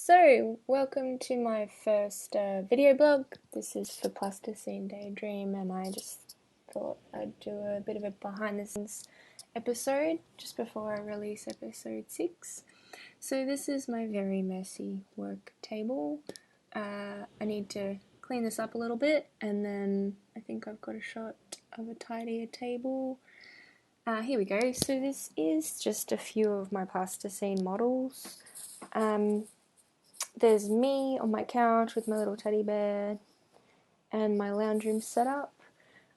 So, welcome to my first video blog. This is for Plasticine Daydream, and I just thought I'd do a bit of a behind the scenes episode just before I release episode 6. So, this is my very messy work table. I need to clean this up a little bit, and then I think I've got a shot of a tidier table. Here we go. So, this is just a few of my Plasticine models. There's me on my couch with my little teddy bear and my lounge room set up.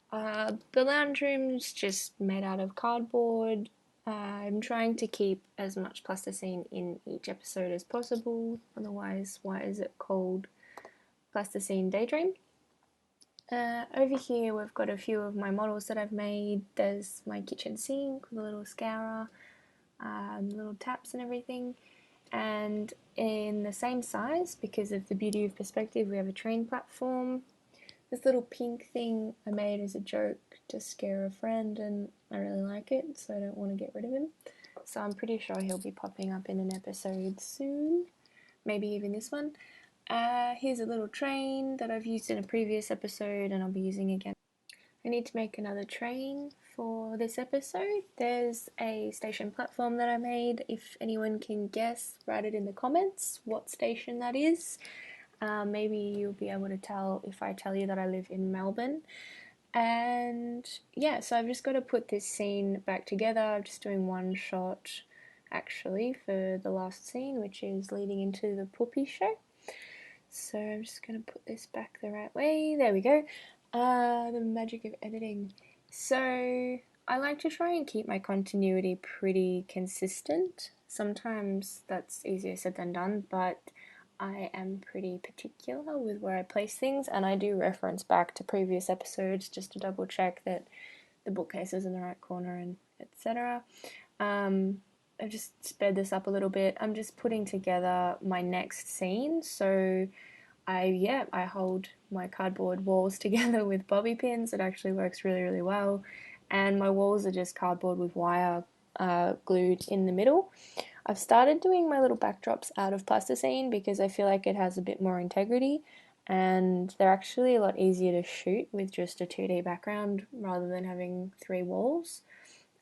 The lounge room's just made out of cardboard. I'm trying to keep as much plasticine in each episode as possible, otherwise why is it called Plasticine Daydream? Over here we've got a few of my models that I've made. There's my kitchen sink with a little scourer, little taps and everything. And in the same size, because of the beauty of perspective, we have a train platform. This little pink thing I made as a joke to scare a friend, and I really like it, so I don't want to get rid of him. So I'm pretty sure he'll be popping up in an episode soon, maybe even this one. Here's a little train that I've used in a previous episode and I'll be using again. I need to make another train for this episode. There's a station platform that I made. If anyone can guess, write it in the comments what station that is. Maybe you'll be able to tell if I tell you that I live in Melbourne. And yeah, so I've just got to put this scene back together. I'm just doing one shot actually for the last scene, which is leading into the puppy show. So I'm just going to put this back the right way. There we go. The magic of editing. So I like to try and keep my continuity pretty consistent. Sometimes that's easier said than done, but I am pretty particular with where I place things, and I do reference back to previous episodes just to double check that the bookcase is in the right corner and etc. I've just sped this up a little bit. I'm just putting together my next scene, so I hold my cardboard walls together with bobby pins. It actually works really well, and my walls are just cardboard with wire glued in the middle. I've started doing my little backdrops out of plasticine because I feel like it has a bit more integrity, and they're actually a lot easier to shoot with just a 2D background rather than having 3 walls.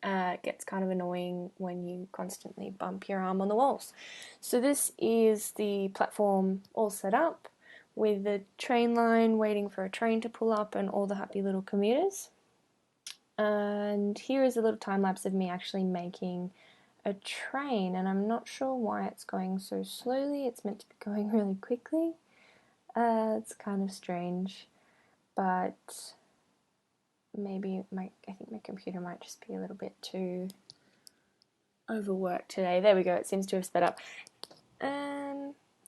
It gets kind of annoying when you constantly bump your arm on the walls. So this is the platform all set up with the train line waiting for a train to pull up and all the happy little commuters. And here is a little time lapse of me actually making a train, and I'm not sure why it's going so slowly. It's meant to be going really quickly. It's kind of strange, but maybe I think my computer might just be a little bit too overworked today. There we go, it seems to have sped up.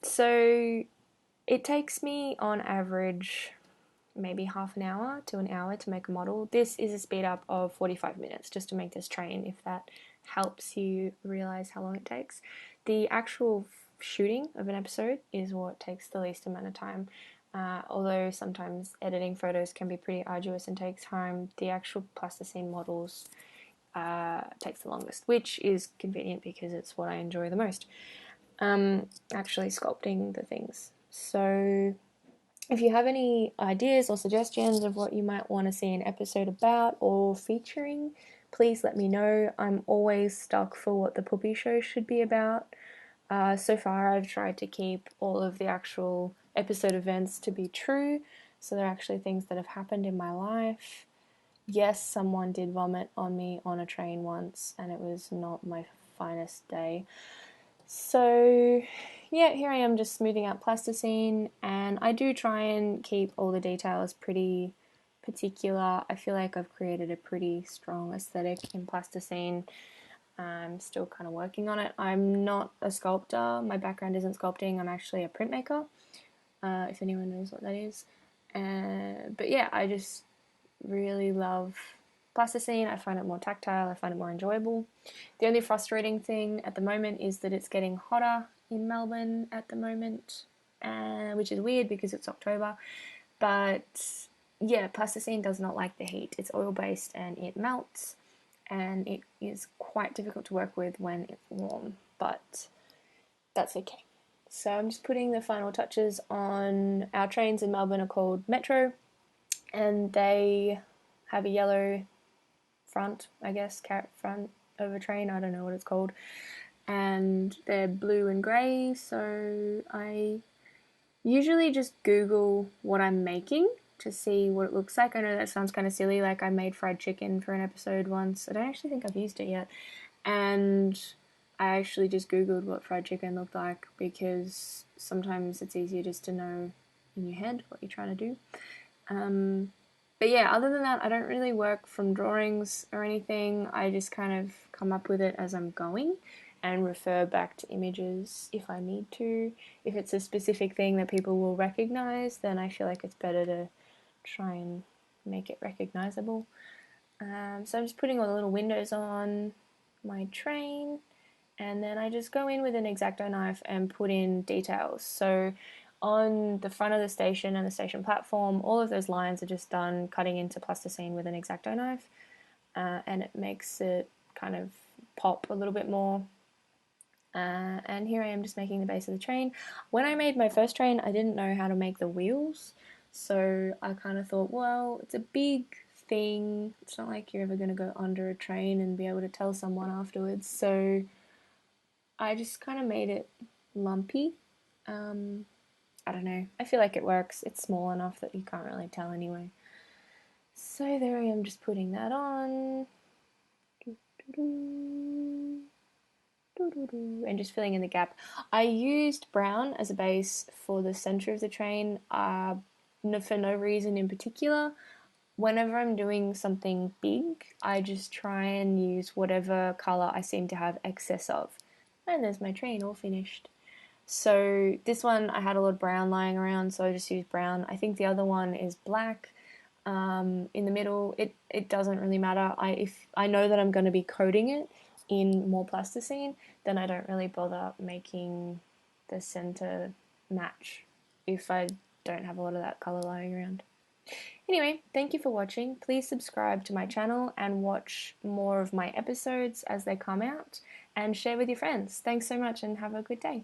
So it takes me on average maybe half an hour to an hour to make a model. This is a speed up of 45 minutes just to make this train, if that helps you realize how long it takes. The actual shooting of an episode is what takes the least amount of time. Although sometimes editing photos can be pretty arduous and takes time, the actual plasticine models takes the longest, which is convenient because it's what I enjoy the most. Actually sculpting the things. So if you have any ideas or suggestions of what you might want to see an episode about or featuring, please let me know. I'm always stuck for what the puppy show should be about. So far I've tried to keep all of the actual episode events to be true, so they're actually things that have happened in my life. Yes, someone did vomit on me on a train once, and it was not my finest day. So yeah, here I am just smoothing out plasticine, and I do try and keep all the details pretty particular. I feel like I've created a pretty strong aesthetic in plasticine. I'm still kind of working on it. I'm not a sculptor. My background isn't sculpting. I'm actually a printmaker, if anyone knows what that is. But yeah, I just really love plasticine. I find it more tactile. I find it more enjoyable. The only frustrating thing at the moment is that it's getting hotter in Melbourne at the moment, which is weird because it's October. But yeah, plasticine does not like the heat. It's oil-based and it melts, and it is quite difficult to work with when it's warm, but that's okay. So I'm just putting the final touches on. Our trains in Melbourne are called Metro, and they have a yellow front, I guess, carrot front of a train. I don't know what it's called. And they're blue and grey, so I usually just Google what I'm making to see what it looks like. I know that sounds kind of silly, like I made fried chicken for an episode once. I don't actually think I've used it yet. And I actually just Googled what fried chicken looked like because sometimes it's easier just to know in your head what you're trying to do. But yeah, other than that, I don't really work from drawings or anything. I just kind of come up with it as I'm going and refer back to images if I need to. If it's a specific thing that people will recognize, then I feel like it's better to try and make it recognizable. So I'm just putting all the little windows on my train, and then I just go in with an X-Acto knife and put in details. So on the front of the station and the station platform, all of those lines are just done cutting into plasticine with an X-Acto knife, and it makes it kind of pop a little bit more. And here I am just making the base of the train. When I made my first train, I didn't know how to make the wheels, so I kind of thought, well, it's a big thing. It's not like you're ever going to go under a train and be able to tell someone afterwards. So I just kind of made it lumpy. I don't know. I feel like it works. It's small enough that you can't really tell anyway. So there I am just putting that on. And just filling in the gap. I used brown as a base for the center of the train for no reason in particular. Whenever I'm doing something big, I just try and use whatever color I seem to have excess of. And there's my train all finished. So this one I had a lot of brown lying around, so I just used brown. I think the other one is black. In the middle, it doesn't really matter. If I know that I'm going to be coating it in more plasticine, then I don't really bother making the center match if I don't have a lot of that color lying around. Anyway, thank you for watching. Please subscribe to my channel and watch more of my episodes as they come out, and share with your friends. Thanks so much and have a good day.